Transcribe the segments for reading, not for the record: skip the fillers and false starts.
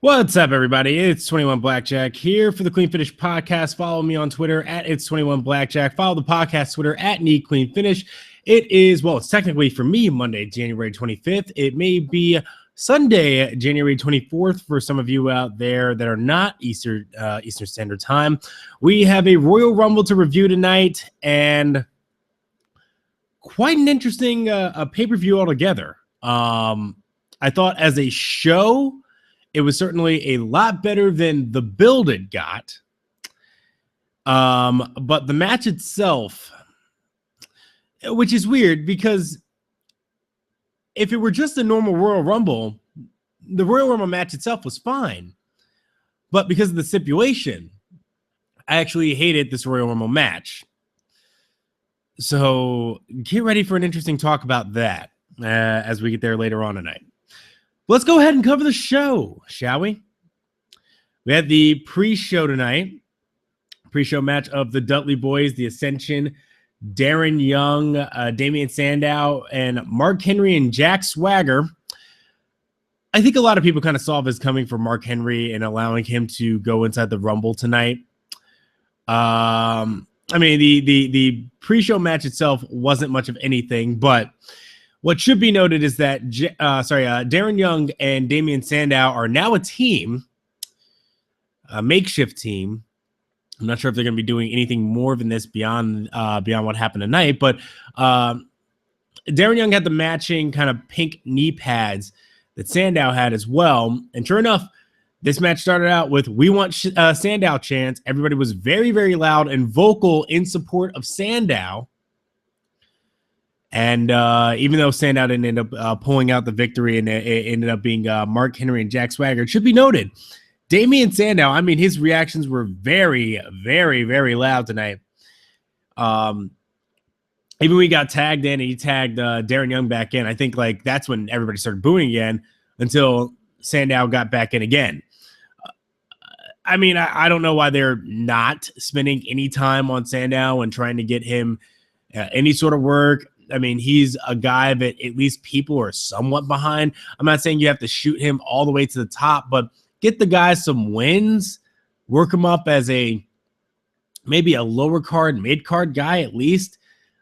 What's up, everybody? It's 21 Blackjack here for the Clean Finish podcast. Follow me on Twitter at It's 21 Blackjack. Follow the podcast Twitter at Need Clean Finish. It's technically for me Monday, January 25th. It may be Sunday, January 24th for some of you out there that are not Eastern Standard Time. We have a Royal Rumble to review tonight and quite an interesting pay-per-view altogether. I thought as a show, it was certainly a lot better than the build it got. But the match itself, which is weird because if it were just a normal Royal Rumble, the Royal Rumble match itself was fine. But because of the stipulation, I actually hated this Royal Rumble match. So get ready for an interesting talk about that as we get there later on tonight. Let's go ahead and cover the show, shall we? We had the pre-show tonight. Pre-show match of the Dudley Boys, the Ascension, Darren Young, Damian Sandow, and Mark Henry and Jack Swagger. I think a lot of people kind of saw this coming for Mark Henry and allowing him to go inside the Rumble tonight. I mean, the pre-show match itself wasn't much of anything, but what should be noted is that Darren Young and Damian Sandow are now a team, a makeshift team. I'm not sure if they're going to be doing anything more than this beyond what happened tonight, but Darren Young had the matching kind of pink knee pads that Sandow had as well. And sure enough, this match started out with "We Want Sandow" chants. Everybody was very, very loud and vocal in support of Sandow. And even though Sandow didn't end up pulling out the victory and it ended up being Mark Henry and Jack Swagger, it should be noted, Damian Sandow, I mean, his reactions were very, very, very loud tonight. Even when he got tagged in and he tagged Darren Young back in, I think like that's when everybody started booing again until Sandow got back in again. I mean, I don't know why they're not spending any time on Sandow and trying to get him any sort of work. I mean, he's a guy that at least people are somewhat behind. I'm not saying you have to shoot him all the way to the top, but get the guy some wins, work him up as maybe a lower card, mid card guy at least.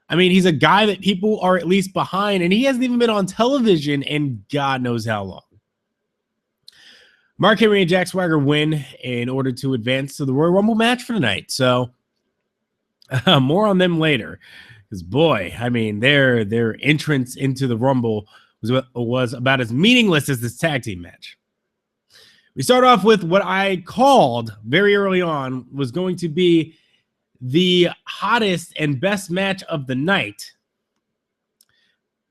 I mean, he's a guy that people are at least behind, and he hasn't even been on television in God knows how long. Mark Henry and Jack Swagger win in order to advance to the Royal Rumble match for tonight. So more on them later. Because boy, I mean, their entrance into the Rumble was about as meaningless as this tag team match. We start off with what I called very early on was going to be the hottest and best match of the night.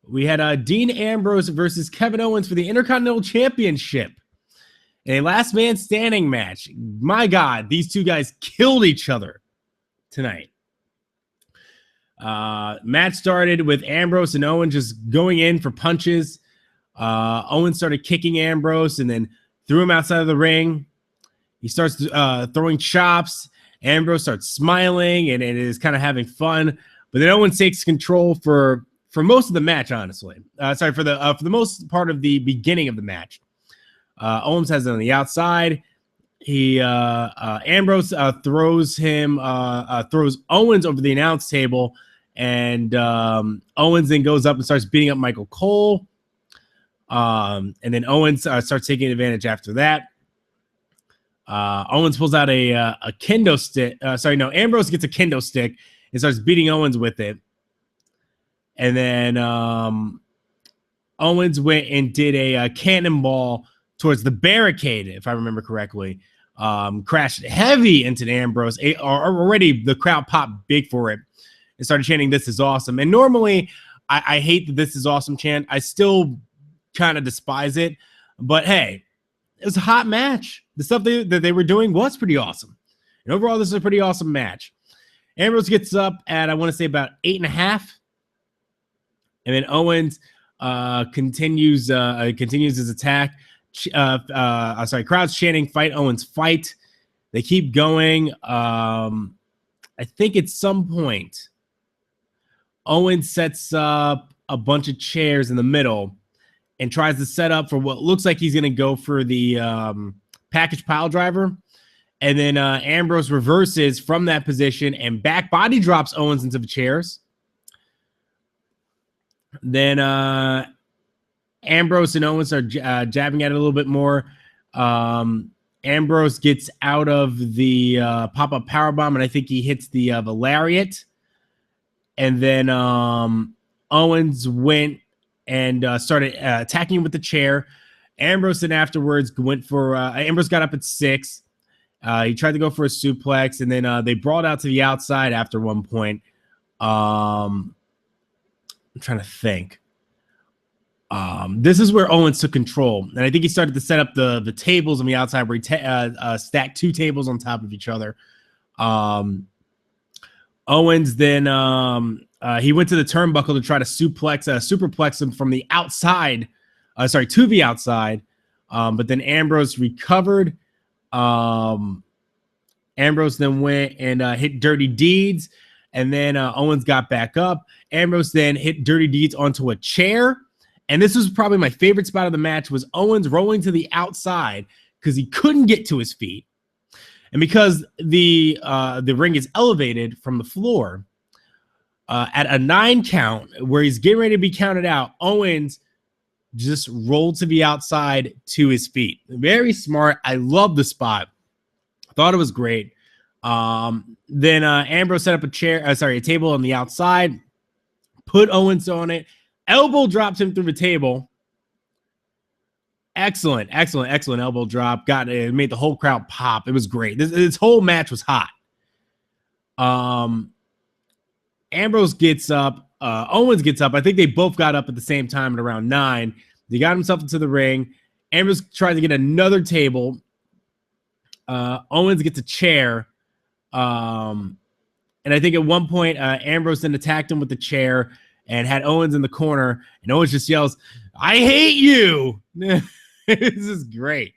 We had Dean Ambrose versus Kevin Owens for the Intercontinental Championship in a last man standing match. My God, these two guys killed each other tonight. Match started with Ambrose and Owens just going in for punches. Owens started kicking Ambrose and then threw him outside of the ring. He starts throwing chops. Ambrose starts smiling and is kind of having fun. But then Owens takes control for most of the match, honestly. For the most part of the beginning of the match. Owens has it on the outside. Ambrose throws Owens over the announce table. And Owens then goes up and starts beating up Michael Cole. And then Owens starts taking advantage after that. Owens pulls out a kendo stick. Ambrose gets a kendo stick and starts beating Owens with it. And then Owens went and did a cannonball towards the barricade, if I remember correctly. Crashed heavy into Ambrose. Already the crowd popped big for it. And started chanting, "This is awesome." And normally, I hate the "This is awesome" chant. I still kind of despise it. But hey, it was a hot match. The stuff that they were doing was pretty awesome. And overall, this is a pretty awesome match. Ambrose gets up at, I want to say, about 8.5. And then Owens continues his attack. Crowd's chanting, "Fight Owens, fight." They keep going. I think at some point, Owens sets up a bunch of chairs in the middle and tries to set up for what looks like he's going to go for the package pile driver. And then Ambrose reverses from that position and back body drops Owens into the chairs. Then Ambrose and Owens are jabbing at it a little bit more. Ambrose gets out of the pop-up powerbomb, and I think he hits the lariat. And then Owens went and started attacking him with the chair. Ambrose then afterwards went for Ambrose got up at 6. He tried to go for a suplex, and then they brawled out to the outside after one point. I'm trying to think. This is where Owens took control, and I think he started to set up the tables on the outside where he stacked 2 tables on top of each other. Owens then he went to the turnbuckle to try to superplex him from the outside, to the outside, but then Ambrose recovered. Ambrose then went and hit Dirty Deeds, and then Owens got back up. Ambrose then hit Dirty Deeds onto a chair. And this was probably my favorite spot of the match, was Owens rolling to the outside because he couldn't get to his feet. And because the ring is elevated from the floor, at a 9 count where he's getting ready to be counted out, Owens just rolled to the outside to his feet. Very smart. I love the spot. Thought it was great. Then Ambrose set up a table on the outside, put Owens on it, elbow drops him through the table. Excellent elbow drop. It made the whole crowd pop. It was great. This whole match was hot. Ambrose gets up. Owens gets up. I think they both got up at the same time at around 9. They got himself into the ring. Ambrose tried to get another table. Owens gets a chair. And I think at one point, Ambrose then attacked him with the chair and had Owens in the corner, and Owens just yells, "I hate you." This is great.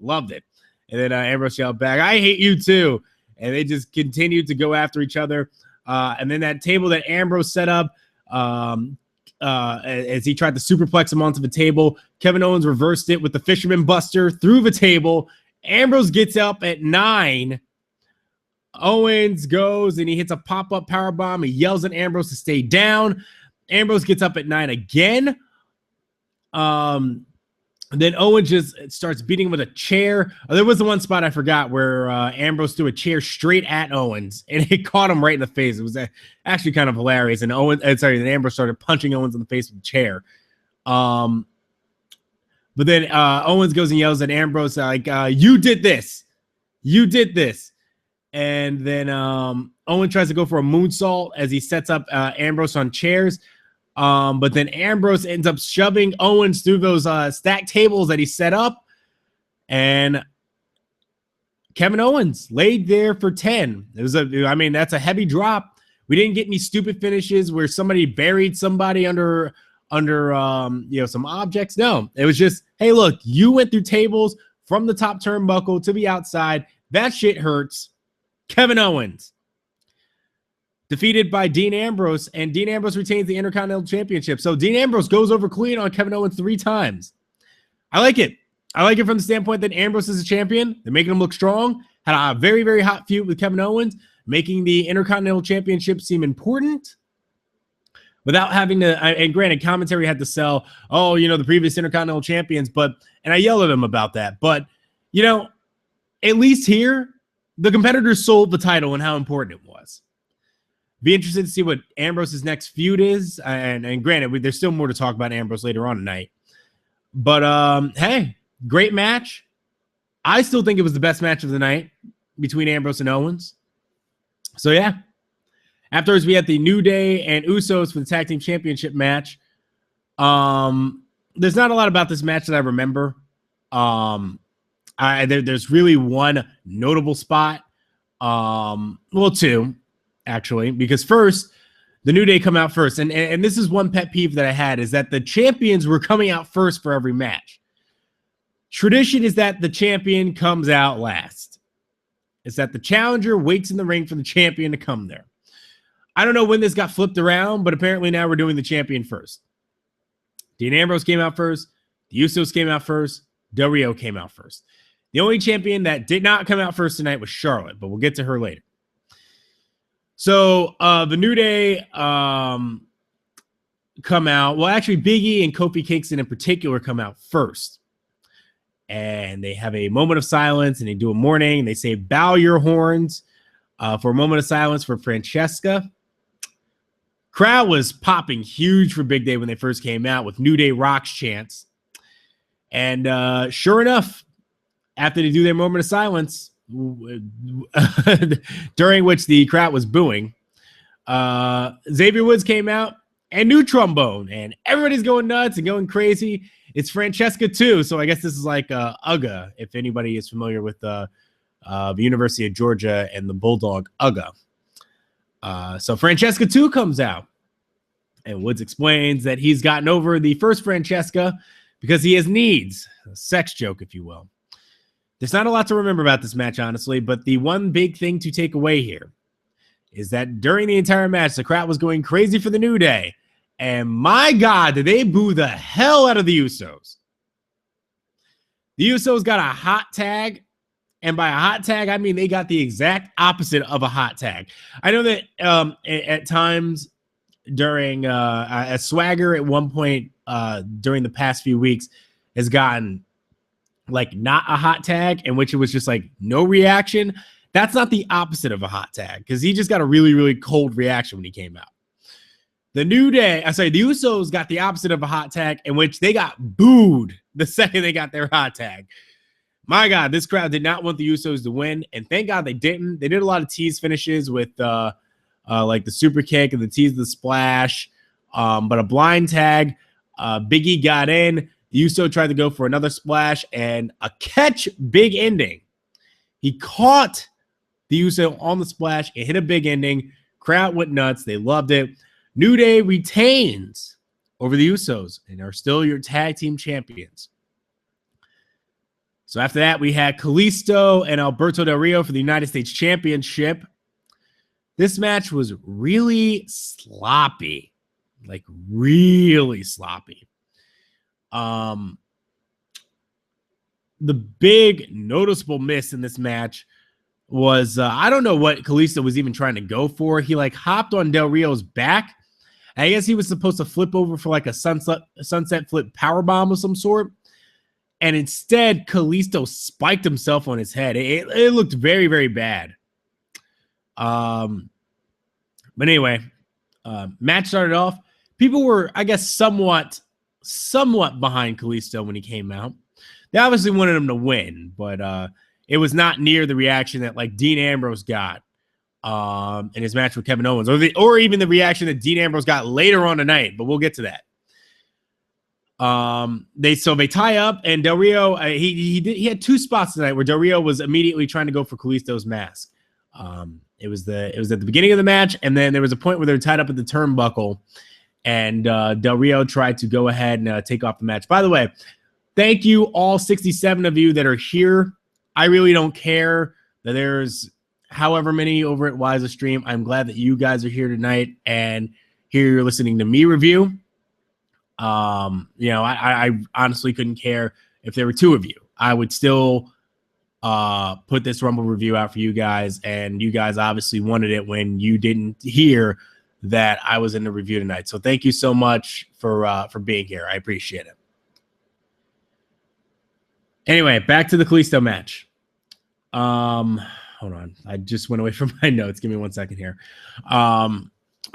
Loved it. And then Ambrose yelled back, "I hate you too." And they just continued to go after each other. And then that table that Ambrose set up, as he tried to superplex him onto the table, Kevin Owens reversed it with the Fisherman Buster through the table. Ambrose gets up at 9. Owens goes and he hits a pop-up powerbomb. He yells at Ambrose to stay down. Ambrose gets up at 9 again. Then Owens just starts beating him with a chair. There was the one spot I forgot where Ambrose threw a chair straight at Owens, and it caught him right in the face. It was actually kind of hilarious. And then Ambrose started punching Owens in the face with the chair. But then Owens goes and yells at Ambrose like, "You did this. You did this." And then Owens tries to go for a moonsault as he sets up Ambrose on chairs. But then Ambrose ends up shoving Owens through those stacked tables that he set up. And Kevin Owens laid there for 10. That's a heavy drop. We didn't get any stupid finishes where somebody buried somebody under some objects. No, it was just, hey, look, you went through tables from the top turnbuckle to the outside. That shit hurts. Kevin Owens defeated by Dean Ambrose, and Dean Ambrose retains the Intercontinental Championship. So Dean Ambrose goes over clean on Kevin Owens 3 times. I like it. I like it from the standpoint that Ambrose is a champion. They're making him look strong. Had a very, very hot feud with Kevin Owens, making the Intercontinental Championship seem important without having to, and granted, commentary had to sell, the previous Intercontinental champions, and I yelled at him about that. But, at least here, the competitors sold the title and how important it was. Be interested to see what Ambrose's next feud is. And granted, there's still more to talk about Ambrose later on tonight. But, hey, great match. I still think it was the best match of the night between Ambrose and Owens. So, yeah. Afterwards, we had the New Day and Usos for the Tag Team Championship match. There's not a lot about this match that I remember. There's really one notable spot. 2, actually, because first, the New Day come out first. And this is one pet peeve that I had, is that the champions were coming out first for every match. Tradition is that the champion comes out last. It's that the challenger waits in the ring for the champion to come there. I don't know when this got flipped around, but apparently now we're doing the champion first. Dean Ambrose came out first. The Usos came out first. Del Rio came out first. The only champion that did not come out first tonight was Charlotte, but we'll get to her later. So the New Day come out. Well, actually, Big E and Kofi Kingston in particular come out first. And they have a moment of silence, and they do a mourning. They say, bow your horns for a moment of silence for Francesca. Crowd was popping huge for Big Day when they first came out with New Day Rocks chants. And sure enough, after they do their moment of silence, during which the crowd was booing, Xavier Woods came out and new trombone, and everybody's going nuts and going crazy. It's Francesca too, so I guess this is like Uga, if anybody is familiar with the University of Georgia and the Bulldog Uga. So Francesca 2 comes out, and Woods explains that he's gotten over the first Francesca because he has needs. A sex joke, if you will. There's not a lot to remember about this match, honestly, but the one big thing to take away here is that during the entire match, the crowd was going crazy for the New Day. And my God, did they boo the hell out of the Usos. The Usos got a hot tag. And by a hot tag, I mean they got the exact opposite of a hot tag. I know that at times during a Swagger at one point during the past few weeks has gotten like not a hot tag, in which it was just like no reaction. That's not the opposite of a hot tag, because he just got a really, really cold reaction when he came out. The New Day, the Usos got the opposite of a hot tag, in which they got booed the second they got their hot tag. My God, this crowd did not want the Usos to win, and thank God they didn't. They did a lot of tease finishes with like the super kick and the tease of the splash, but a blind tag. Big E got in. The Uso tried to go for another splash and a catch big ending. He caught the Uso on the splash and hit a big ending. Crowd went nuts. They loved it. New Day retains over the Usos and are still your tag team champions. So after that, we had Kalisto and Alberto Del Rio for the United States Championship. This match was really sloppy, like really sloppy. The big noticeable miss in this match was, I don't know what Kalisto was even trying to go for. He like hopped on Del Rio's back. I guess he was supposed to flip over for like a sunset flip powerbomb of some sort. And instead, Kalisto spiked himself on his head. It looked very, very bad. But anyway, match started off. People were, I guess, somewhat behind Kalisto when he came out. They obviously wanted him to win, but it was not near the reaction that like Dean Ambrose got in his match with Kevin Owens, or even the reaction that Dean Ambrose got later on tonight. But we'll get to that. They tie up, and Del Rio he had two spots tonight where Del Rio was immediately trying to go for Kalisto's mask. It was at the beginning of the match, and then there was a point where they were tied up at the turnbuckle, and Del Rio tried to go ahead and take off the match. By the way, thank you all 67 of you that are here. I really don't care that there's however many over at Wise Stream. I'm glad that you guys are here tonight and here you're listening to me review. I honestly couldn't care if there were two of you. I would still put this Rumble review out for you guys, and you guys obviously wanted it when you didn't hear that I was in the review tonight. So thank you so much for being here. I appreciate it. Anyway, back to the Kalisto match. Hold on. I just went away from my notes. Give me 1 second here.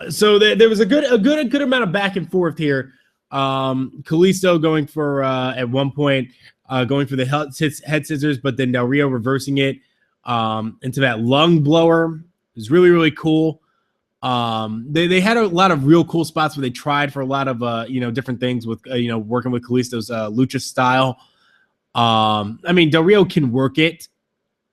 So there was a good amount of back and forth here. Kalisto going for at one point going for the head scissors, but then Del Rio reversing it into that lung blower. It was really, really cool. They had a lot of real cool spots where they tried for a lot of different things with working with Kalisto's lucha style. I mean, Del Rio can work it.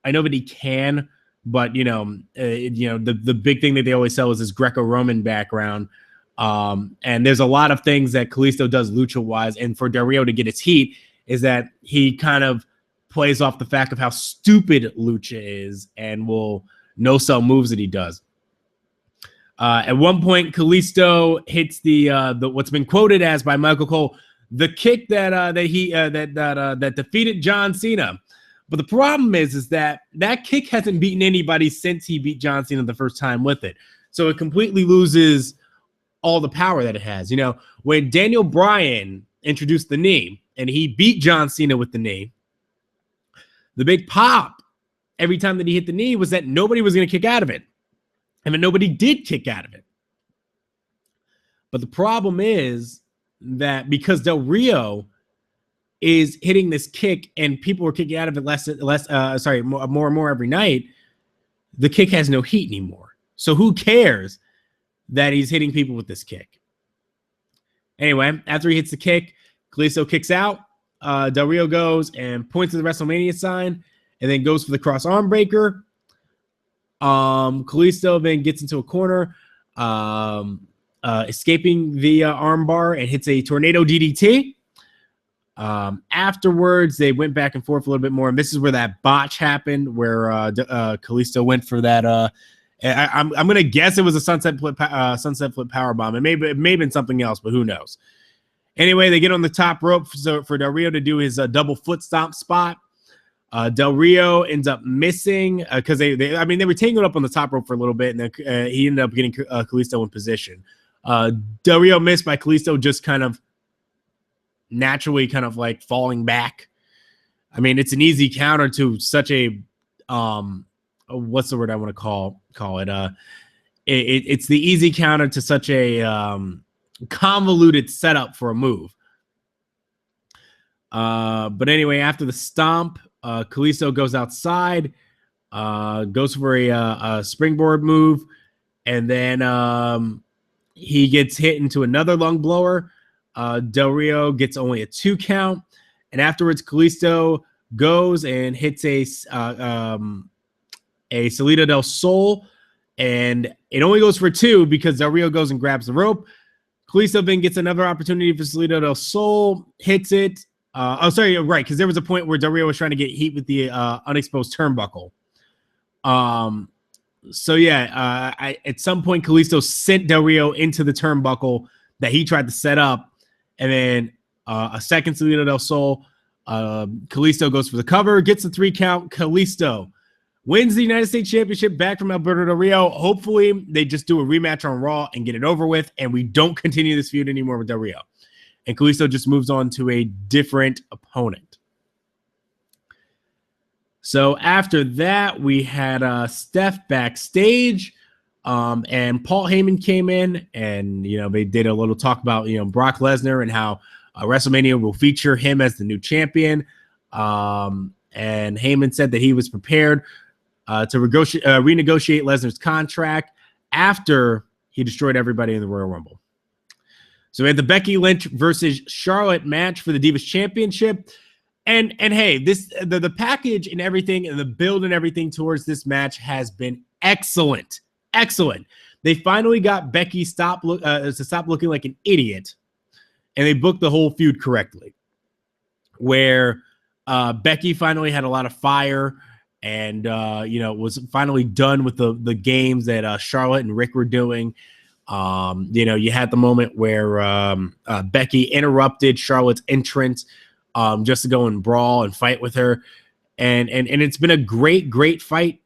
I know that he can, but the big thing that they always sell is his Greco-Roman background. And there's a lot of things that Kalisto does lucha-wise, and for Del Rio to get its heat is that he kind of plays off the fact of how stupid lucha is and will no-sell moves that he does. At one point, Kalisto hits the what's been quoted as by Michael Cole, the kick that defeated John Cena. But the problem is that kick hasn't beaten anybody since he beat John Cena the first time with it. So it completely loses all the power that it has. You know, when Daniel Bryan introduced the knee and he beat John Cena with the knee, the big pop every time that he hit the knee was that nobody was going to kick out of it. And nobody did kick out of it. But the problem is that because Del Rio is hitting this kick and people are kicking out of it more and more every night, the kick has no heat anymore. So who cares that he's hitting people with this kick? Anyway, after he hits the kick, Kalisto kicks out. Del Rio goes and points to the WrestleMania sign and then goes for the cross arm breaker. Kalisto then gets into a corner, escaping the arm bar and hits a tornado DDT. Afterwards, they went back and forth a little bit more, and this is where that botch happened, where Kalisto went for that. I'm gonna guess it was a sunset flip power bomb. It may have been something else, but who knows? Anyway, they get on the top rope for Del Rio to do his double foot stomp spot. Del Rio ends up missing because they were tangled up on the top rope for a little bit, and then he ended up getting Kalisto in position. Del Rio missed by Kalisto just kind of naturally kind of like falling back. I mean, it's an easy counter to such a what's the word I want to call it? It's the easy counter to such a convoluted setup for a move. But anyway, after the stomp, Kalisto goes outside, goes for a springboard move, and then he gets hit into another lung blower. Del Rio gets only a 2 count, and afterwards Kalisto goes and hits a Salida del Sol, and it only goes for 2 because Del Rio goes and grabs the rope. Kalisto then gets another opportunity for Salida del Sol, hits it. Right, because there was a point where Del Rio was trying to get heat with the unexposed turnbuckle. At some point, Kalisto sent Del Rio into the turnbuckle that he tried to set up, and then a second Salida del Sol. Kalisto goes for the cover, gets the 3 count. Kalisto wins the United States Championship back from Alberto Del Rio. Hopefully, they just do a rematch on Raw and get it over with, and we don't continue this feud anymore with Del Rio. And Kalisto just moves on to a different opponent. So after that, we had Steph backstage, and Paul Heyman came in, and they did a little talk about Brock Lesnar and how WrestleMania will feature him as the new champion. And Heyman said that he was prepared to renegotiate Lesnar's contract after he destroyed everybody in the Royal Rumble. So we had the Becky Lynch versus Charlotte match for the Divas Championship. And hey, the package and everything and the build and everything towards this match has been excellent. Excellent. They finally got Becky to stop looking like an idiot, and they booked the whole feud correctly. Where Becky finally had a lot of fire and was finally done with the games that Charlotte and Rick were doing. You had the moment where Becky interrupted Charlotte's entrance just to go and brawl and fight with her. And it's been a great fight.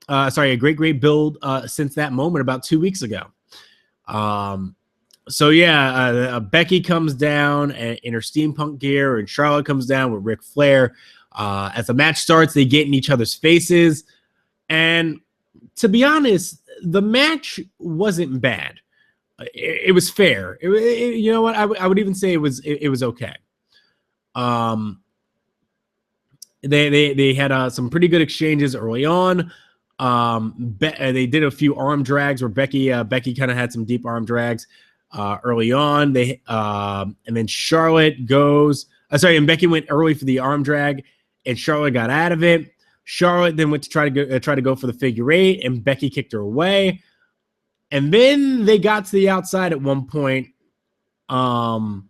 A great build since that moment about 2 weeks ago. Becky comes down in her steampunk gear, and Charlotte comes down with Ric Flair. As the match starts, they get in each other's faces. And to be honest, the match wasn't bad. It was fair. You know what? I would even say it was okay. They had some pretty good exchanges early on. They did a few arm drags where Becky kind of had some deep arm drags early on. And then Charlotte goes. And Becky went early for the arm drag, and Charlotte got out of it. Charlotte then went to try to go for the figure 8, and Becky kicked her away. And then they got to the outside at one point. I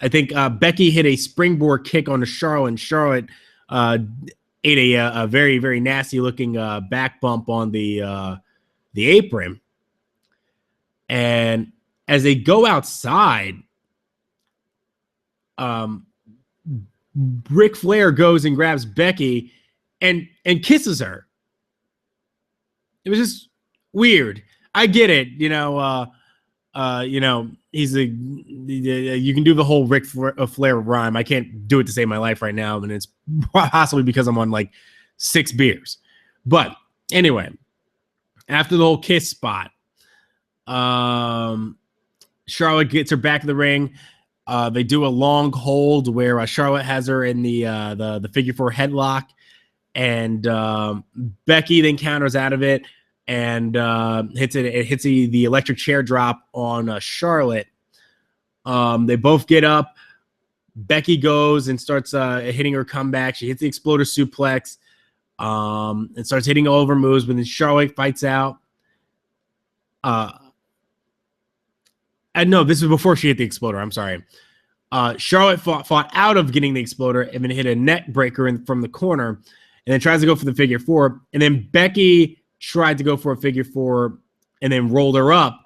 think Becky hit a springboard kick on Charlotte, and Charlotte ate a very, very nasty looking back bump on the apron. And as they go outside, Ric Flair goes and grabs Becky and kisses her. It was just weird. I get it, he's you can do the whole Ric Flair rhyme. I can't do it to save my life right now, and it's possibly because I'm on like 6 beers. But anyway, after the whole kiss spot, Charlotte gets her back in the ring. They do a long hold where Charlotte has her in the figure 4 headlock, and Becky then counters out of it and hits it. It hits the electric chair drop on Charlotte. They both get up. Becky goes and starts hitting her comeback. She hits the exploder suplex and starts hitting all over moves. But then Charlotte fights out. No, this was before she hit the exploder. I'm sorry. Charlotte fought out of getting the exploder and then hit a neck breaker from the corner, and then tries to go for the figure 4. And then Becky tried to go for a figure 4 and then rolled her up.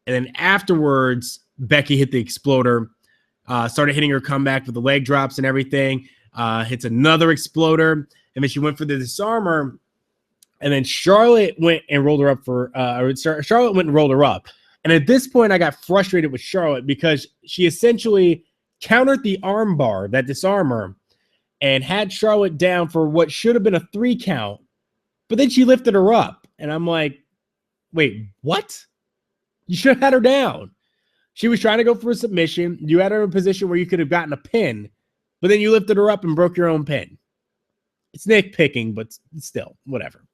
And then afterwards, Becky hit the exploder, started hitting her comeback with the leg drops and everything, hits another exploder, and then she went for the disarmer. And then Charlotte went and rolled her up Charlotte went and rolled her up. And at this point, I got frustrated with Charlotte because she essentially countered the armbar, that disarmer, and had Charlotte down for what should have been a 3 count. But then she lifted her up. And I'm like, wait, what? You should have had her down. She was trying to go for a submission. You had her in a position where you could have gotten a pin, but then you lifted her up and broke your own pin. It's nitpicking, but still, whatever.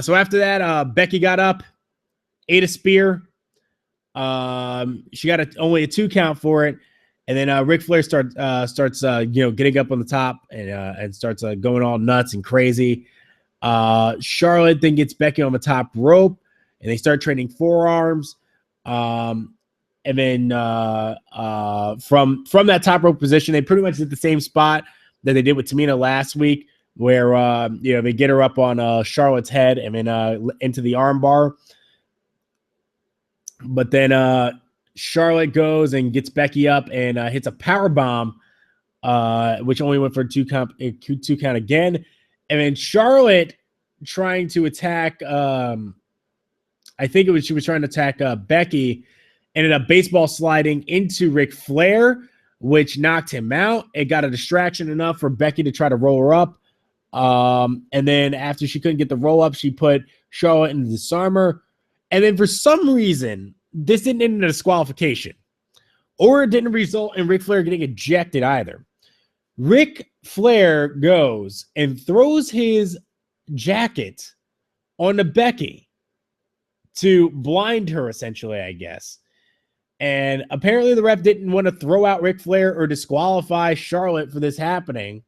So after that, Becky got up, ate a spear. She got only a 2 count for it, and then Ric Flair starts getting up on the top and starts going all nuts and crazy. Charlotte then gets Becky on the top rope, and they start trading forearms. And then from that top rope position, they pretty much did the same spot that they did with Tamina last week, where they get her up on Charlotte's head and then into the armbar. But then Charlotte goes and gets Becky up and hits a power bomb, which only went for a 2 count again. And then Charlotte trying to attack, I think she was trying to attack Becky, ended up baseball sliding into Ric Flair, which knocked him out. It got a distraction enough for Becky to try to roll her up. And then after she couldn't get the roll up, she put Charlotte in the disarmer. And then for some reason, this didn't end in a disqualification, or it didn't result in Ric Flair getting ejected either. Ric Flair goes and throws his jacket onto Becky to blind her, essentially, I guess. And apparently the ref didn't want to throw out Ric Flair or disqualify Charlotte for this happening.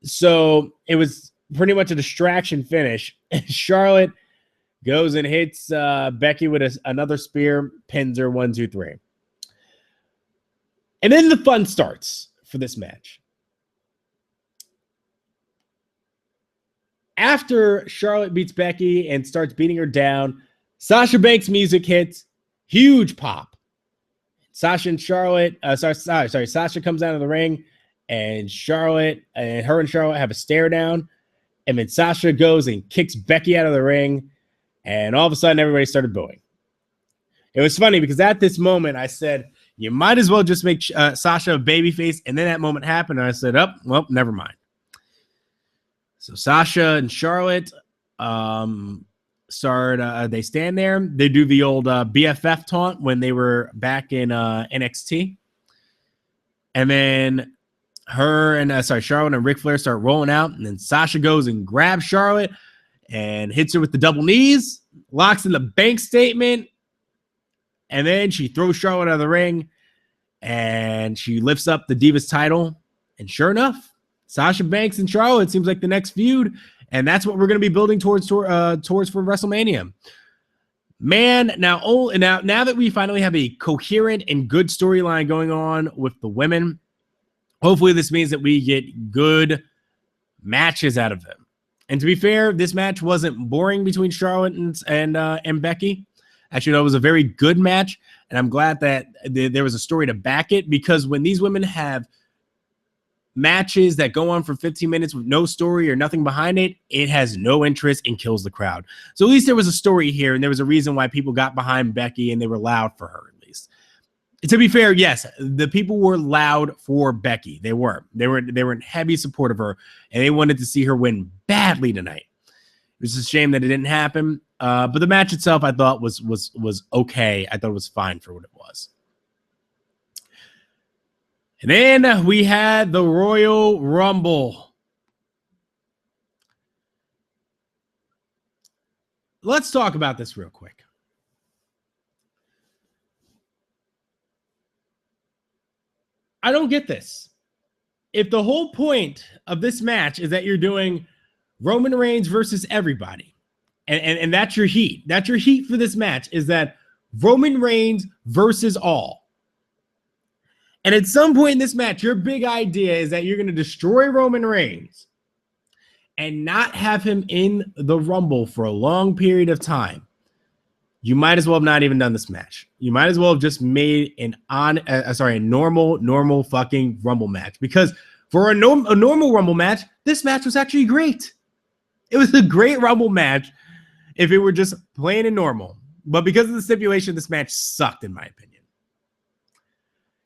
So it was pretty much a distraction finish. Charlotte goes and hits Becky with another spear, pins her 1, 2, 3. And then the fun starts for this match. After Charlotte beats Becky and starts beating her down, Sasha Banks' music hits. Huge pop. Sasha and Charlotte, Sasha comes out of the ring, and Charlotte and Charlotte have a stare down. And then Sasha goes and kicks Becky out of the ring. And all of a sudden, everybody started booing. It was funny because at this moment, I said, you might as well just make Sasha a babyface. And then that moment happened, and I said, oh, well, never mind. So Sasha and Charlotte they stand there. They do the old BFF taunt when they were back in NXT. And then Charlotte and Ric Flair start rolling out. And then Sasha goes and grabs Charlotte and hits her with the double knees, locks in the bank statement, and then she throws Charlotte out of the ring, and she lifts up the Divas title, and sure enough, Sasha Banks and Charlotte seems like the next feud, and that's what we're going to be building towards for WrestleMania. Man, now that we finally have a coherent and good storyline going on with the women, hopefully this means that we get good matches out of them. And to be fair, this match wasn't boring between Charlotte and Becky. Actually, it was a very good match, and I'm glad that there was a story to back it, because when these women have matches that go on for 15 minutes with no story or nothing behind it, it has no interest and kills the crowd. So at least there was a story here, and there was a reason why people got behind Becky and they were loud for her, at least. To be fair, yes, the people were loud for Becky. They were in heavy support of her, and they wanted to see her win badly tonight. It was a shame that it didn't happen. But the match itself, I thought was okay. I thought it was fine for what it was. And then we had the Royal Rumble. Let's talk about this real quick. I don't get this. If the whole point of this match is that you're doing Roman Reigns versus everybody, and that's your heat. That's your heat for this match, is that Roman Reigns versus all. And at some point in this match, your big idea is that you're going to destroy Roman Reigns and not have him in the Rumble for a long period of time. You might as well have not even done this match. You might as well have just made a normal fucking Rumble match. Because for a normal Rumble match, this match was actually great. It was a great Rumble match if it were just plain and normal. But because of the stipulation, this match sucked, in my opinion.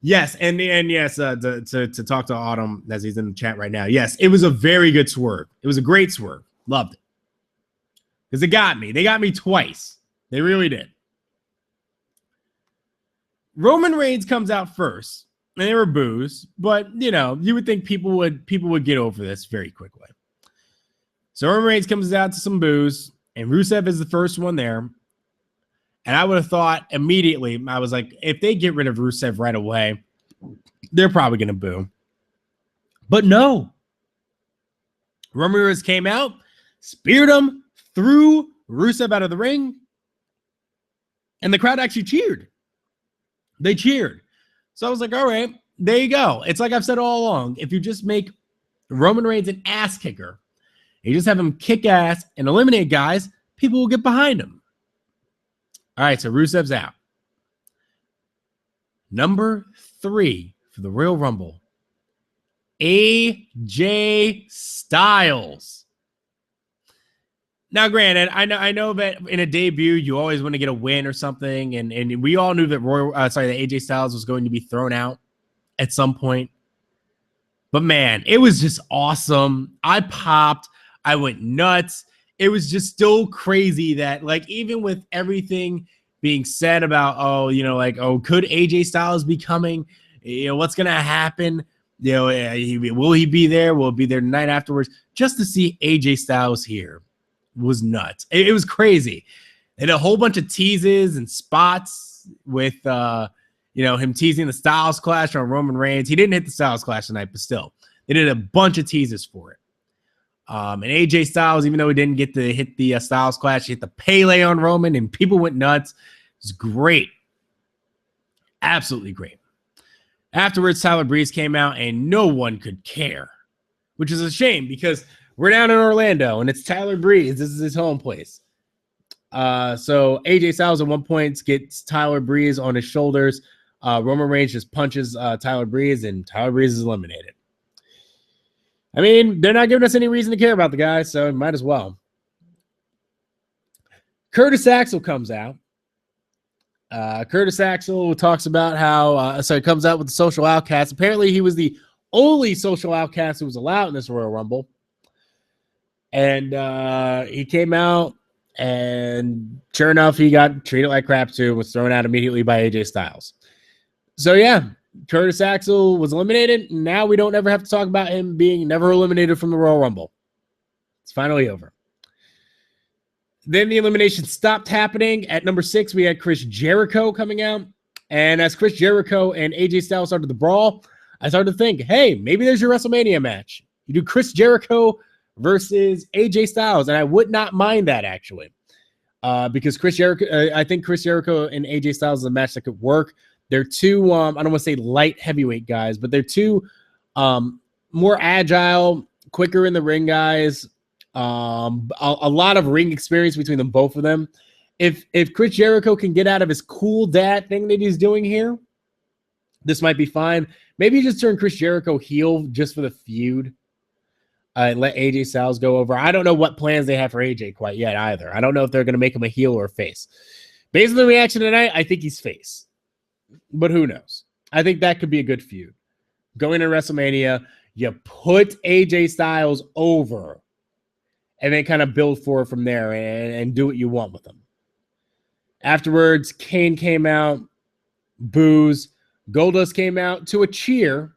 Yes, and yes, to talk to Autumn as he's in the chat right now. Yes, it was a very good swerve. It was a great swerve. Loved it. Because it got me. They got me twice. They really did. Roman Reigns comes out first, and there were boos, but you know, you would think people would get over this very quickly. So Roman Reigns comes out to some boos, and Rusev is the first one there. And I would have thought immediately, I was like, if they get rid of Rusev right away, they're probably going to boo. But no. Roman Reigns came out, speared him, threw Rusev out of the ring, and the crowd actually cheered. They cheered. So I was like, all right, there you go. It's like I've said all along. If you just make Roman Reigns an ass kicker, you just have him kick ass and eliminate guys, people will get behind him. All right, so Rusev's out. Number 3 for the Royal Rumble, AJ Styles. Now, granted, I know that in a debut, you always want to get a win or something, and we all knew that that AJ Styles was going to be thrown out at some point. But man, it was just awesome. I popped. I went nuts. It was just still crazy that, like, even with everything being said about, could AJ Styles be coming? You know, what's going to happen? You know, will he be there? Will it be there the night afterwards? Just to see AJ Styles here was nuts. It was crazy. And a whole bunch of teases and spots with, him teasing the Styles Clash on Roman Reigns. He didn't hit the Styles Clash tonight, but still, they did a bunch of teases for it. And AJ Styles, even though he didn't get to hit the Styles Clash, he hit the Pele on Roman, and people went nuts. It was great. Absolutely great. Afterwards, Tyler Breeze came out, and no one could care, which is a shame because we're down in Orlando, and it's Tyler Breeze. This is his home place. So AJ Styles at one point gets Tyler Breeze on his shoulders. Roman Reigns just punches Tyler Breeze, and Tyler Breeze is eliminated. I mean, they're not giving us any reason to care about the guy, so might as well. Curtis Axel comes out. Curtis Axel talks about how, he comes out with the social outcast. Apparently, he was the only social outcast who was allowed in this Royal Rumble. And he came out, and sure enough, he got treated like crap too, was thrown out immediately by AJ Styles. So, yeah. Curtis Axel was eliminated. And now we don't ever have to talk about him being never eliminated from the Royal Rumble. It's finally over. Then the elimination stopped happening. At number 6, we had Chris Jericho coming out. And as Chris Jericho and AJ Styles started the brawl, I started to think, hey, maybe there's your WrestleMania match. You do Chris Jericho versus AJ Styles. And I would not mind that, actually. Because I think Chris Jericho and AJ Styles is a match that could work. They're two, I don't want to say light heavyweight guys, but they're two more agile, quicker in the ring guys. A lot of ring experience between them, both of them. If Chris Jericho can get out of his cool dad thing that he's doing here, this might be fine. Maybe just turn Chris Jericho heel just for the feud. Let AJ Styles go over. I don't know what plans they have for AJ quite yet either. I don't know if they're going to make him a heel or a face. Based on the reaction tonight, I think he's face. But who knows? I think that could be a good feud. Going to WrestleMania, you put AJ Styles over and then kind of build forward from there and do what you want with him. Afterwards, Kane came out, boos. Goldust came out to a cheer.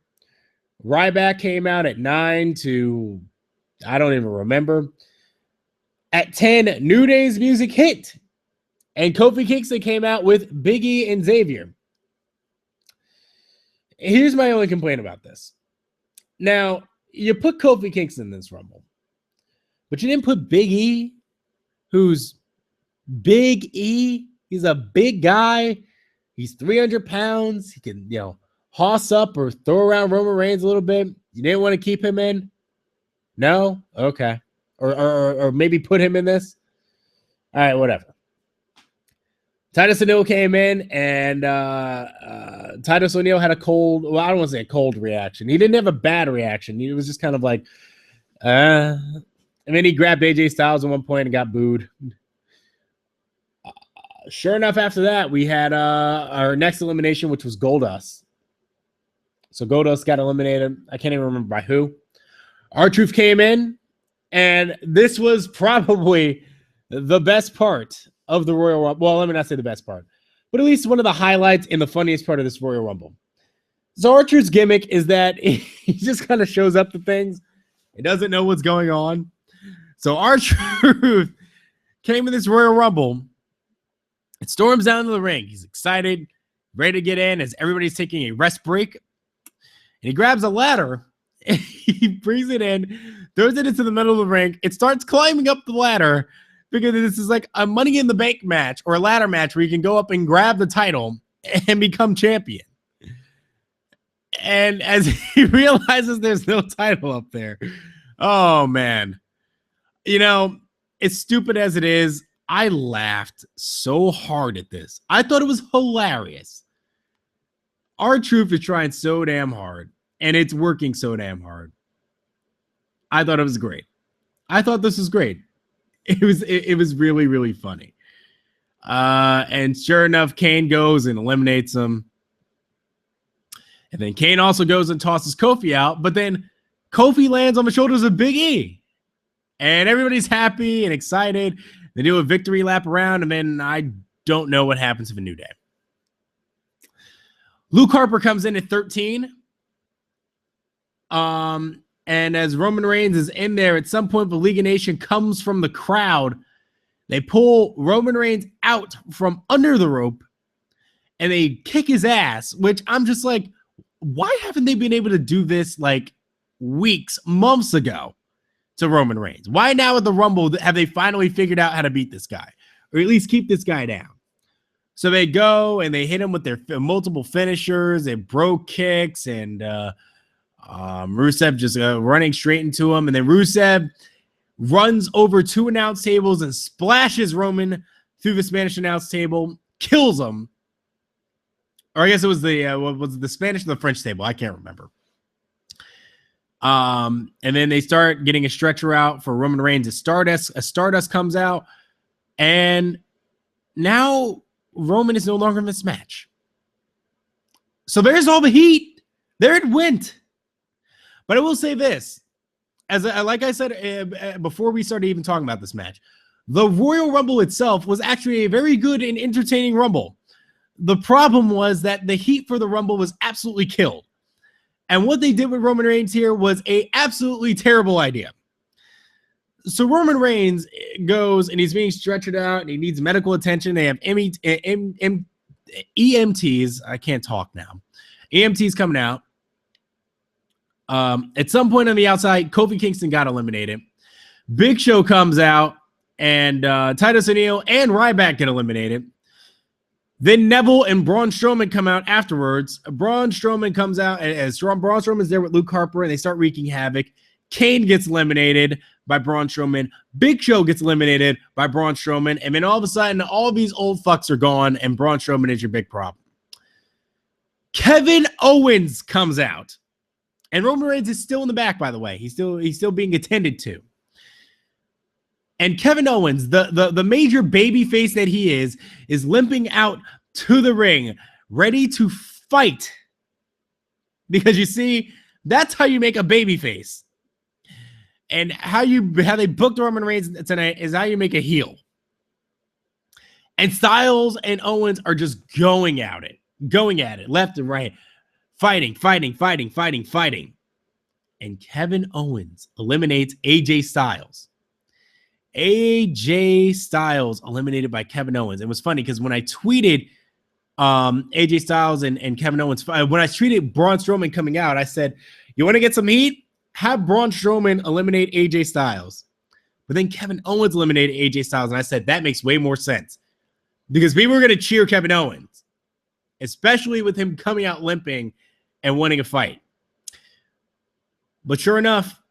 Ryback came out at 9 to, I don't even remember. At 10, New Day's music hit. And Kofi Kingston came out with Big E and Xavier. Here's my only complaint about this. Now, you put Kofi Kingston in this Rumble, but you didn't put Big E, who's Big E. He's a big guy. He's 300 pounds. He can, hoss up or throw around Roman Reigns a little bit. You didn't want to keep him in? No? Okay. Or maybe put him in this? All right, whatever. Titus O'Neil came in, and Titus O'Neil had a cold, well, I don't want to say a cold reaction. He didn't have a bad reaction. He was just kind of like, and then he grabbed AJ Styles at one point and got booed. Sure enough, after that, we had our next elimination, which was Goldust. So Goldust got eliminated. I can't even remember by who. R-Truth came in, and this was probably the best part of the Royal Rumble. Well, let me not say the best part, but at least one of the highlights and the funniest part of this Royal Rumble. So R-Truth's gimmick is that he just kind of shows up to things. He doesn't know what's going on. So R-Truth came in this Royal Rumble. It storms down to the ring. He's excited, ready to get in as everybody's taking a rest break. And he grabs a ladder. And he brings it in, throws it into the middle of the ring. It starts climbing up the ladder because this is like a Money in the Bank match or a ladder match where you can go up and grab the title and become champion. And as he realizes there's no title up there, oh, man. As stupid as it is, I laughed so hard at this. I thought it was hilarious. R-Truth is trying so damn hard, and it's working so damn hard. I thought it was great. I thought this was great. It was really, really funny. And sure enough, Kane goes and eliminates him. And then Kane also goes and tosses Kofi out, but then Kofi lands on the shoulders of Big E. And everybody's happy and excited. They do a victory lap around, and then I don't know what happens to the New Day. Luke Harper comes in at 13. And as Roman Reigns is in there, at some point, the League of Nations comes from the crowd. They pull Roman Reigns out from under the rope, and they kick his ass, which I'm just like, why haven't they been able to do this like weeks, months ago to Roman Reigns? Why now at the Rumble have they finally figured out how to beat this guy, or at least keep this guy down? So they go and they hit him with their multiple finishers and brogue kicks, and Rusev just running straight into him. And then Rusev runs over 2 announce tables and splashes Roman through the Spanish announce table, kills him. Or I guess it was the Spanish or the French table. I can't remember. And then they start getting a stretcher out for Roman Reigns. A Stardust comes out, and now Roman is no longer in this match. So there's all the heat. There it went. But I will say this, like I said before we started even talking about this match, the Royal Rumble itself was actually a very good and entertaining Rumble. The problem was that the heat for the Rumble was absolutely killed. And what they did with Roman Reigns here was a absolutely terrible idea. So Roman Reigns goes and he's being stretchered out and he needs medical attention. They have EMTs. I can't talk now. EMTs coming out. At some point on the outside, Kofi Kingston got eliminated. Big Show comes out, and Titus O'Neil and Ryback get eliminated. Then Neville and Braun Strowman come out afterwards. Braun Strowman comes out, as Braun Strowman's there with Luke Harper, and they start wreaking havoc. Kane gets eliminated by Braun Strowman. Big Show gets eliminated by Braun Strowman. And then all of a sudden, all these old fucks are gone, and Braun Strowman is your big problem. Kevin Owens comes out. And Roman Reigns is still in the back, by the way. He's still being attended to. And Kevin Owens, the major baby face that he is limping out to the ring, ready to fight. Because you see, that's how you make a baby face. And how they booked Roman Reigns tonight is how you make a heel. And Styles and Owens are just going at it, left and right, fighting. And Kevin Owens eliminates AJ Styles. AJ Styles eliminated by Kevin Owens. It was funny because when I tweeted AJ Styles and Kevin Owens, when I tweeted Braun Strowman coming out, I said, you want to get some heat? Have Braun Strowman eliminate AJ Styles. But then Kevin Owens eliminated AJ Styles, and I said, that makes way more sense. Because people are going to cheer Kevin Owens, especially with him coming out limping and winning a fight. But sure enough,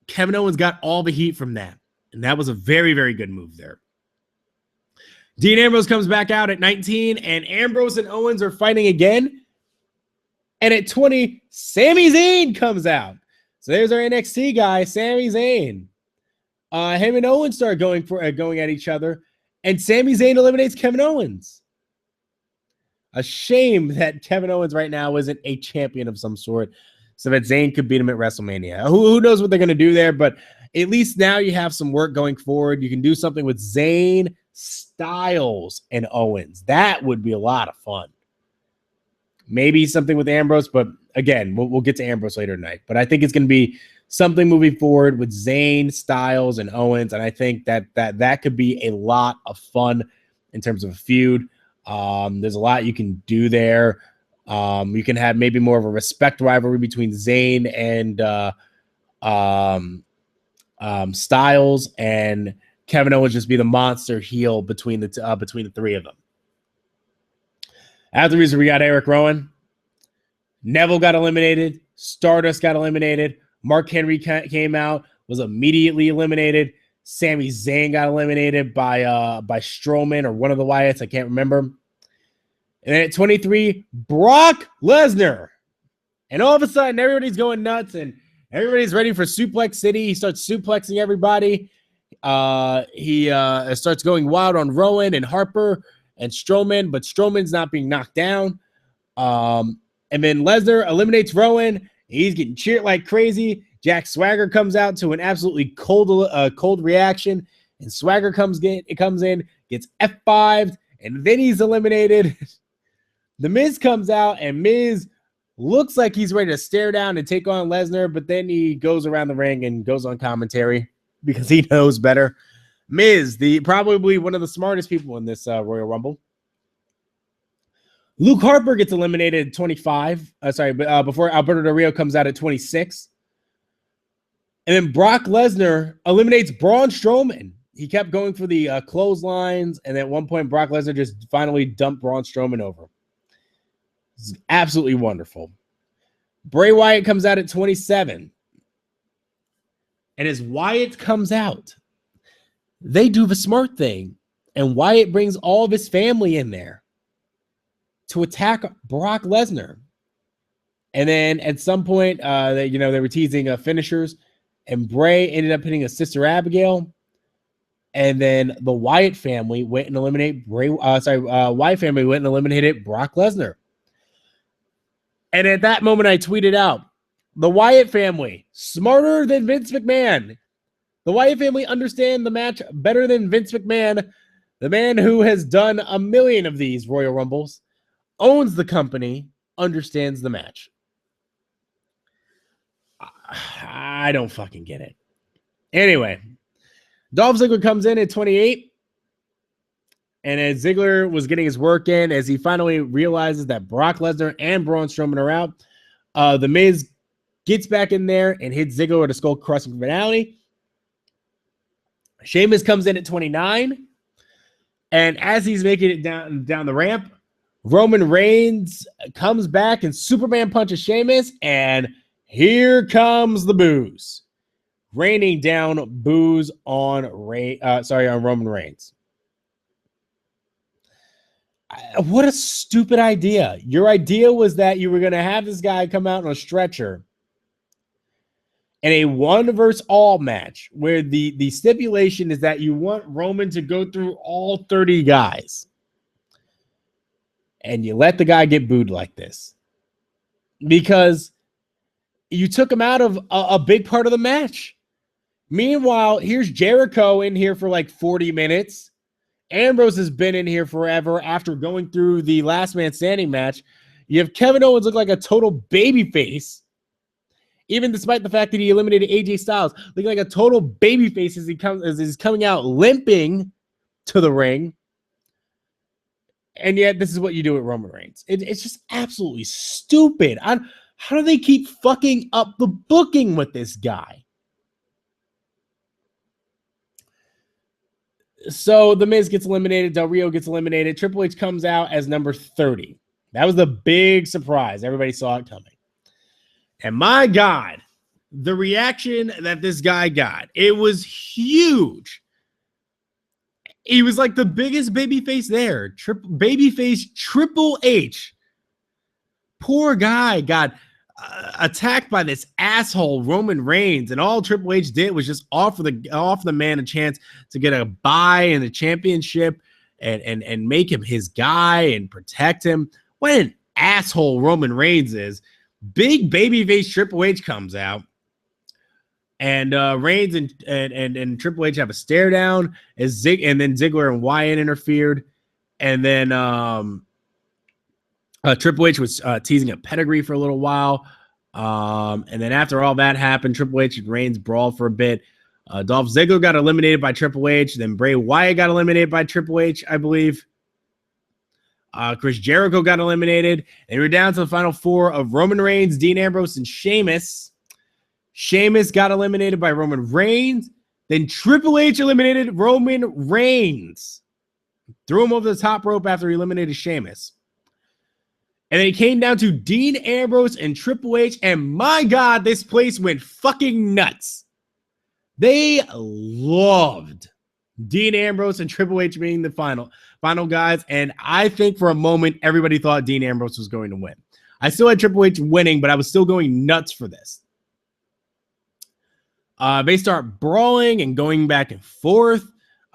Kevin Owens got all the heat from that. And that was a very, very good move there. Dean Ambrose comes back out at 19, and Ambrose and Owens are fighting again. And at 20, Sami Zayn comes out. So there's our NXT guy, Sami Zayn. Him and Owens start going at each other, and Sami Zayn eliminates Kevin Owens. A shame that Kevin Owens right now isn't a champion of some sort, so that Zayn could beat him at WrestleMania. Who knows what they're going to do there, but at least now you have some work going forward. You can do something with Zayn, Styles, and Owens. That would be a lot of fun. Maybe something with Ambrose, but again, we'll get to Ambrose later tonight. But I think it's going to be something moving forward with Zayn, Styles, and Owens, and I think that could be a lot of fun in terms of a feud. There's a lot you can do there. You can have maybe more of a respect rivalry between Zayn and Styles, and Kevin Owens just be the monster heel between the three of them. After the reason, we got Eric Rowan. Neville got eliminated. Stardust got eliminated. Mark Henry came out, was immediately eliminated. Sami Zayn got eliminated by Strowman or one of the Wyatts. I can't remember. And then at 23, Brock Lesnar. And all of a sudden, everybody's going nuts and everybody's ready for Suplex City. He starts suplexing everybody. He starts going wild on Rowan and Harper and Strowman, but Strowman's not being knocked down. And then Lesnar eliminates Rowan. He's getting cheered like crazy. Jack Swagger comes out to an absolutely cold reaction, and Swagger comes in, gets F5'd, and then he's eliminated. The Miz comes out, and Miz looks like he's ready to stare down and take on Lesnar, but then he goes around the ring and goes on commentary because he knows better. Miz, probably one of the smartest people in this Royal Rumble. Luke Harper gets eliminated at 25. Before Alberto Del Rio comes out at 26. And then Brock Lesnar eliminates Braun Strowman. He kept going for the clotheslines, and at one point, Brock Lesnar just finally dumped Braun Strowman over. It's absolutely wonderful. Bray Wyatt comes out at 27. And as Wyatt comes out, they do the smart thing, and Wyatt brings all of his family in there to attack Brock Lesnar. And then at some point, they were teasing finishers, and Bray ended up hitting a Sister Abigail. And then the Wyatt family went and eliminated Wyatt family went and eliminated Brock Lesnar. And at that moment, I tweeted out, the Wyatt family, smarter than Vince McMahon. The Wyatt family understand the match better than Vince McMahon, the man who has done a million of these Royal Rumbles, owns the company, understands the match. I don't fucking get it. Anyway, Dolph Ziggler comes in at 28. And as Ziggler was getting his work in, as he finally realizes that Brock Lesnar and Braun Strowman are out, The Miz gets back in there and hits Ziggler with a skull-crushing finale. Sheamus comes in at 29. And as he's making it down the ramp, Roman Reigns comes back and Superman punches Sheamus, and here comes the boos. Raining down boos on Roman Reigns. What a stupid idea. Your idea was that you were going to have this guy come out on a stretcher in a 1 versus all match where the stipulation is that you want Roman to go through all 30 guys. And you let the guy get booed like this because you took him out of a big part of the match. Meanwhile, here's Jericho in here for like 40 minutes. Ambrose has been in here forever after going through the last man standing match. You have Kevin Owens look like a total babyface, even despite the fact that he eliminated AJ Styles, looking like a total babyface as he's coming out limping to the ring. And yet, this is what you do with Roman Reigns. It's just absolutely stupid. How do they keep fucking up the booking with this guy? So The Miz gets eliminated. Del Rio gets eliminated. Triple H comes out as number 30. That was the big surprise. Everybody saw it coming. And my God, the reaction that this guy got, it was huge. He was like the biggest babyface there. Babyface Triple H. Poor guy got attacked by this asshole Roman Reigns, and all Triple H did was just offer the man a chance to get a bye in the championship and make him his guy and protect him. What an asshole Roman Reigns is. Big babyface Triple H comes out. And Reigns and Triple H have a stare down and then Ziggler and Wyatt interfered. And then Triple H was teasing a pedigree for a little while. And then after all that happened, Triple H and Reigns brawled for a bit. Dolph Ziggler got eliminated by Triple H. Then Bray Wyatt got eliminated by Triple H, I believe. Chris Jericho got eliminated. And we're down to the final 4 of Roman Reigns, Dean Ambrose, and Sheamus. Sheamus got eliminated by Roman Reigns. Then Triple H eliminated Roman Reigns. Threw him over the top rope after he eliminated Sheamus. And then it came down to Dean Ambrose and Triple H. And my God, this place went fucking nuts. They loved Dean Ambrose and Triple H being the final guys. And I think for a moment, everybody thought Dean Ambrose was going to win. I still had Triple H winning, but I was still going nuts for this. They start brawling and going back and forth.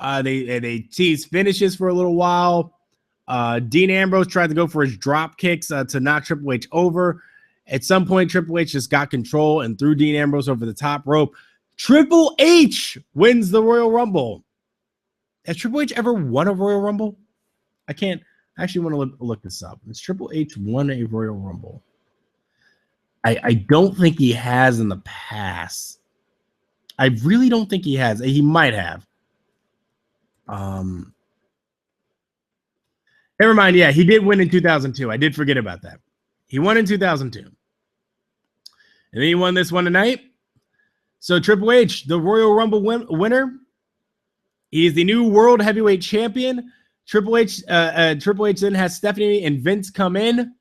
They tease finishes for a little while. Dean Ambrose tried to go for his drop kicks to knock Triple H over. At some point, Triple H just got control and threw Dean Ambrose over the top rope. Triple H wins the Royal Rumble. Has Triple H ever won a Royal Rumble? I actually want to look this up. Has Triple H won a Royal Rumble? I don't think he has in the past. I really don't think he has. He might have. Never mind. Yeah, he did win in 2002. I did forget about that. He won in 2002. And then he won this one tonight. So Triple H, the Royal Rumble winner. He is the new World Heavyweight Champion. Triple H then has Stephanie and Vince come in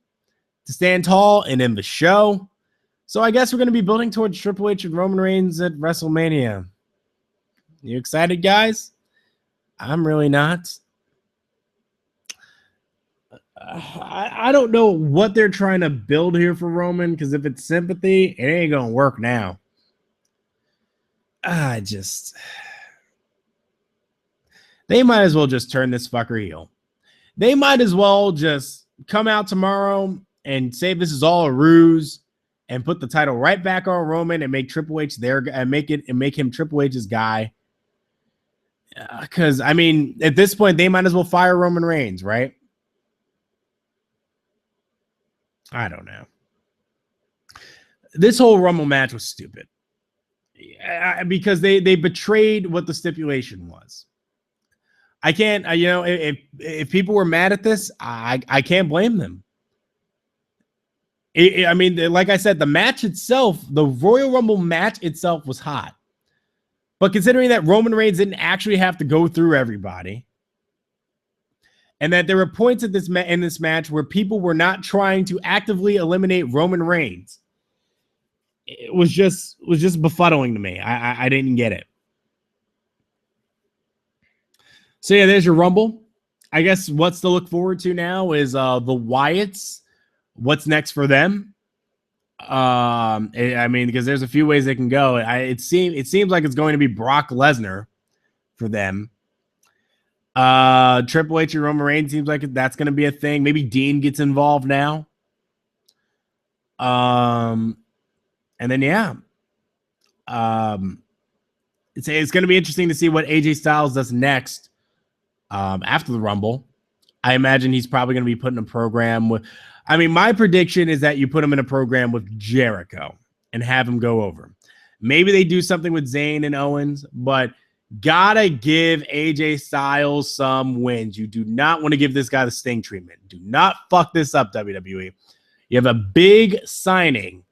to stand tall and end the show. So I guess we're going to be building towards Triple H and Roman Reigns at WrestleMania. You excited, guys? I'm really not. I don't know what they're trying to build here for Roman, because if it's sympathy, it ain't going to work now. They might as well just turn this fucker heel. They might as well just come out tomorrow and say this is all a ruse and put the title right back on Roman and make Triple H their and make him Triple H's guy. Because I mean, at this point, they might as well fire Roman Reigns, right? I don't know. This whole Rumble match was stupid because they betrayed what the stipulation was. I can't, if people were mad at this, I can't blame them. I mean, like I said, the match itself, the Royal Rumble match itself was hot. But considering that Roman Reigns didn't actually have to go through everybody, and that there were points in this match where people were not trying to actively eliminate Roman Reigns, it was just befuddling to me. I didn't get it. So yeah, there's your Rumble. I guess what's to look forward to now is the Wyatts. What's next for them? I mean, because there's a few ways they can go. It seems like it's going to be Brock Lesnar for them. Triple H and Roman Reigns seems like that's going to be a thing. Maybe Dean gets involved now. And then it's going to be interesting to see what AJ Styles does next. After the Rumble, I imagine he's probably going to be put in a program with. I mean, my prediction is that you put him in a program with Jericho and have him go over. Maybe they do something with Zayn and Owens, but gotta give AJ Styles some wins. You do not want to give this guy the Sting treatment. Do not fuck this up, WWE. You have a big signing,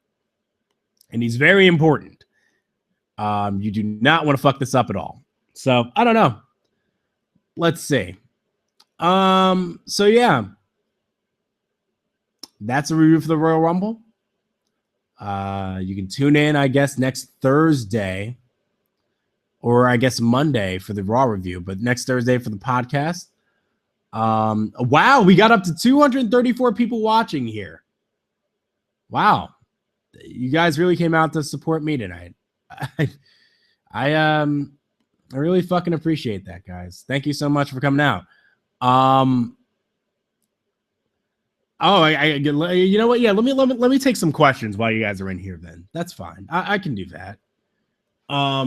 and he's very important. You do not want to fuck this up at all. So, I don't know. Let's see. So yeah. That's a review for the Royal Rumble. You can tune in, I guess, next Thursday, or I guess Monday for the Raw review, but next Thursday for the podcast. Wow, we got up to 234 people watching here. Wow. You guys really came out to support me tonight. I really fucking appreciate that, guys. Thank you so much for coming out. You know what? Yeah, let me take some questions while you guys are in here. Then that's fine. I can do that. I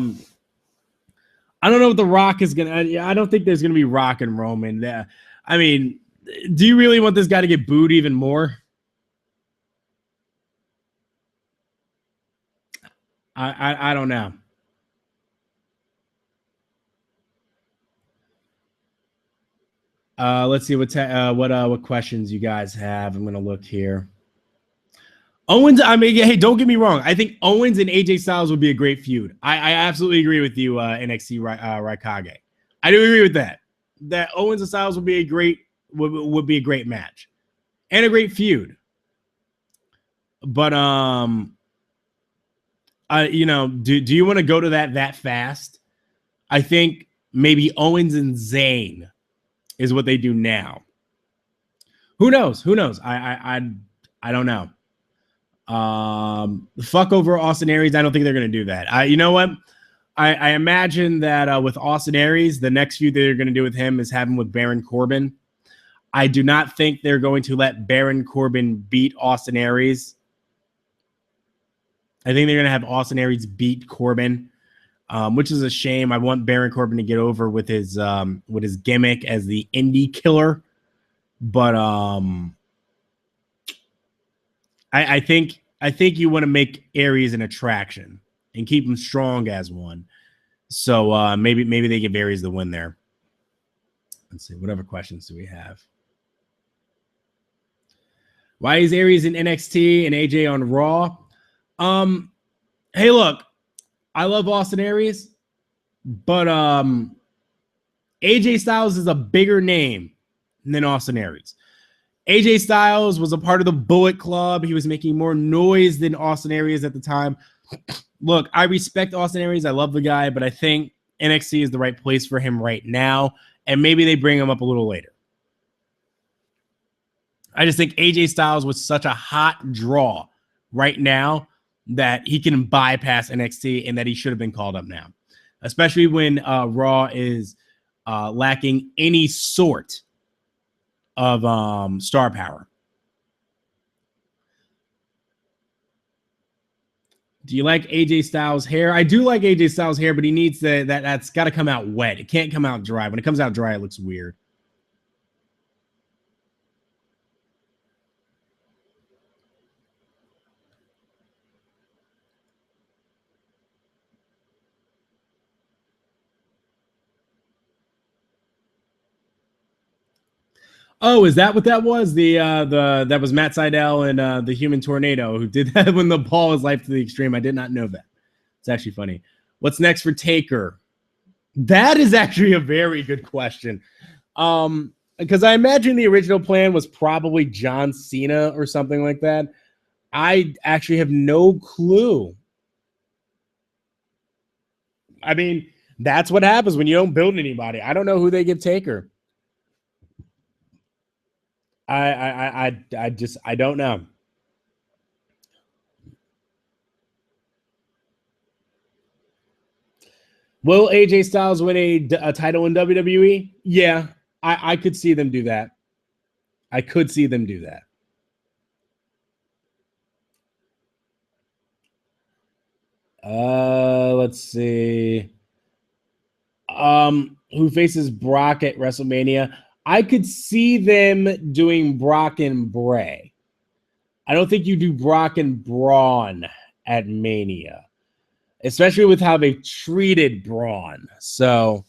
don't know what The Rock is gonna. I don't think there's gonna be Rock and Roman. I mean, do you really want this guy to get booed even more? I don't know. Let's see what questions you guys have. I'm gonna look here. Owens, I mean, hey, don't get me wrong. I think Owens and AJ Styles would be a great feud. I absolutely agree with you, NXT Raikage. I do agree with that. That Owens and Styles would be a great match and a great feud. But do you want to go to that fast? I think maybe Owens and Zayn is what they do now. Who knows? I don't know. Fuck over Austin Aries. I don't think they're going to do that. You know what? I imagine that with Austin Aries, the next feud they're going to do with him is have him with Baron Corbin. I do not think they're going to let Baron Corbin beat Austin Aries. I think they're going to have Austin Aries beat Corbin, which is a shame. I want Baron Corbin to get over with his gimmick as the indie killer. But I think you want to make Aries an attraction and keep him strong as one. So maybe they give Aries the win there. Let's see. What other questions do we have? Why is Aries in NXT and AJ on Raw? Hey, look, I love Austin Aries, but AJ Styles is a bigger name than Austin Aries. AJ Styles was a part of the Bullet Club. He was making more noise than Austin Aries at the time. Look, I respect Austin Aries. I love the guy, but I think NXT is the right place for him right now, and maybe they bring him up a little later. I just think AJ Styles was such a hot draw right now that he can bypass NXT and that he should have been called up now, especially when Raw is lacking any sort of star power. Do you like AJ Styles' hair? I do like AJ Styles' hair, but he needs that's got to come out wet. It can't come out dry. When it comes out dry, it looks weird. Oh, is that what that was? That was Matt Sydal and the Human Tornado who did that when the ball is life to the extreme. I did not know that. It's actually funny. What's next for Taker? That is actually a very good question. Because I imagine the original plan was probably John Cena or something like that. I actually have no clue. I mean, that's what happens when you don't build anybody. I don't know who they give Taker. I don't know. Will AJ Styles win a title in WWE? Yeah, I could see them do that. I could see them do that. Let's see. Who faces Brock at WrestleMania? I could see them doing Brock and Bray. I don't think you do Brock and Braun at Mania, especially with how they've treated Braun. So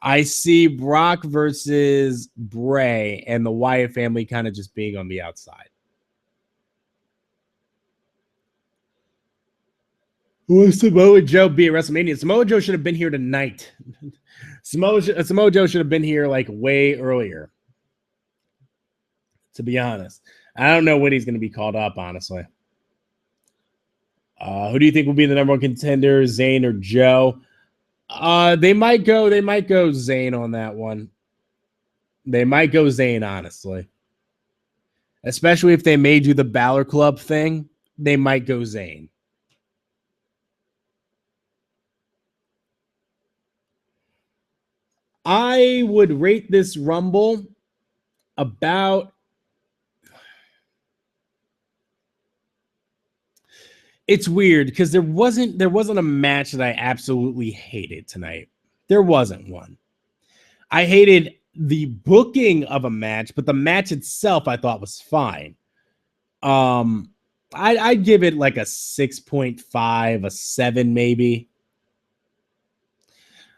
I see Brock versus Bray and the Wyatt family kind of just being on the outside. Will Samoa Joe be at WrestleMania? Samoa Joe should have been here tonight. Samoa Joe should have been here like way earlier, to be honest. I don't know when he's going to be called up, honestly. Who do you think will be the number one contender, Zayn or Joe? They might go Zayn on that one. They might go Zayn, honestly. Especially if they made you the Balor Club thing, they might go Zayn. I would rate this Rumble about... It's weird because there wasn't a match that I absolutely hated tonight. There wasn't one. I hated the booking of a match, but the match itself I thought was fine. I'd give it like a 6.5, a 7 maybe.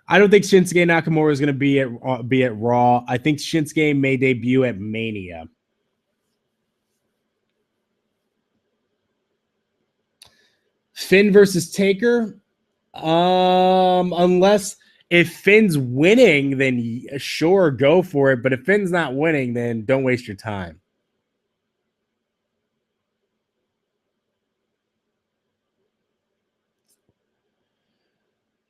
I don't think Shinsuke Nakamura is going to be at Raw. I think Shinsuke may debut at Mania. Finn versus Taker. Unless if Finn's winning, then sure, go for it. But if Finn's not winning, then don't waste your time.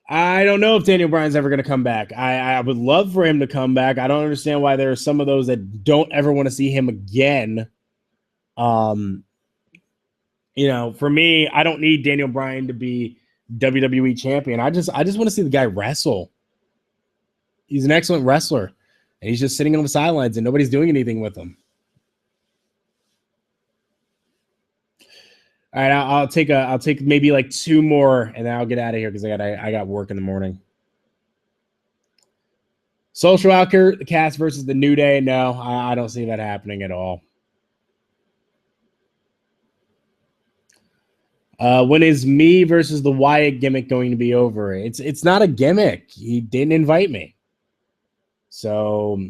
I don't know if Daniel Bryan's ever going to come back. I would love for him to come back. I don't understand why there are some of those that don't ever want to see him again. You know, for me, I don't need Daniel Bryan to be WWE champion. I just want to see the guy wrestle. He's an excellent wrestler, and he's just sitting on the sidelines, and nobody's doing anything with him. All right, I'll take maybe like 2 more, and then I'll get out of here because I got work in the morning. Social Outcast versus the New Day. No, I don't see that happening at all. When is me versus the Wyatt gimmick going to be over? It's not a gimmick. He didn't invite me. So,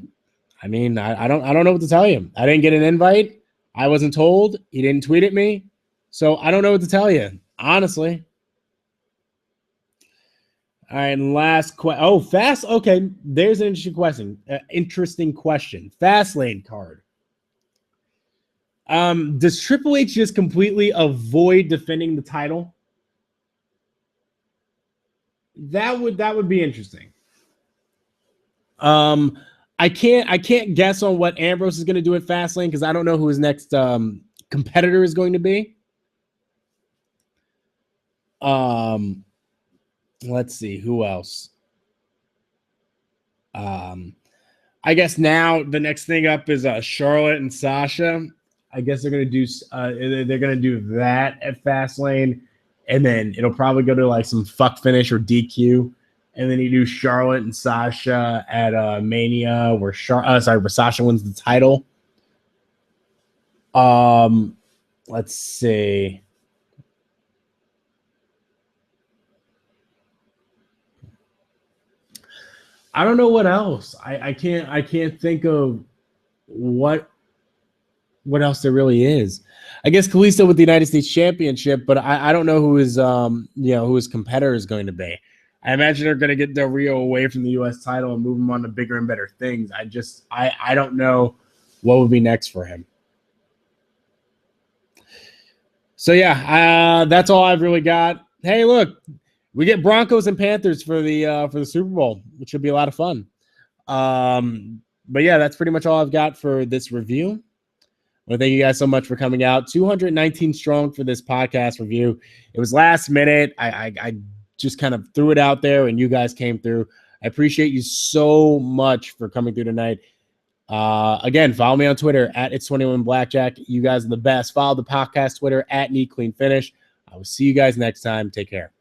I mean, I don't know what to tell you. I didn't get an invite. I wasn't told. He didn't tweet at me. So I don't know what to tell you, honestly. All right, and last question. Oh, fast. Okay, there's an interesting question. Fastlane card. Does Triple H just completely avoid defending the title? That would be interesting. I can't guess on what Ambrose is going to do at Fastlane because I don't know who his next competitor is going to be. Let's see who else. I guess now the next thing up is Charlotte and Sasha. I guess they're gonna do that at Fastlane, and then it'll probably go to like some fuck finish or DQ, and then you do Charlotte and Sasha at Mania, where Sasha wins the title. Let's see. I don't know what else. I can't think of what else there really is. I guess Kalisto with the United States Championship, but I don't know who his competitor is going to be. I imagine they're going to get Del Rio away from the U.S. title and move him on to bigger and better things. I don't know what would be next for him. So yeah, that's all I've really got. Hey, look, we get Broncos and Panthers for the Super Bowl, which should be a lot of fun. But yeah, that's pretty much all I've got for this review. Well, thank you guys so much for coming out. 219 strong for this podcast review. It was last minute. I just kind of threw it out there, and you guys came through. I appreciate you so much for coming through tonight. Again, follow me on Twitter at It's21Blackjack. You guys are the best. Follow the podcast Twitter at NeatCleanFinish. I will see you guys next time. Take care.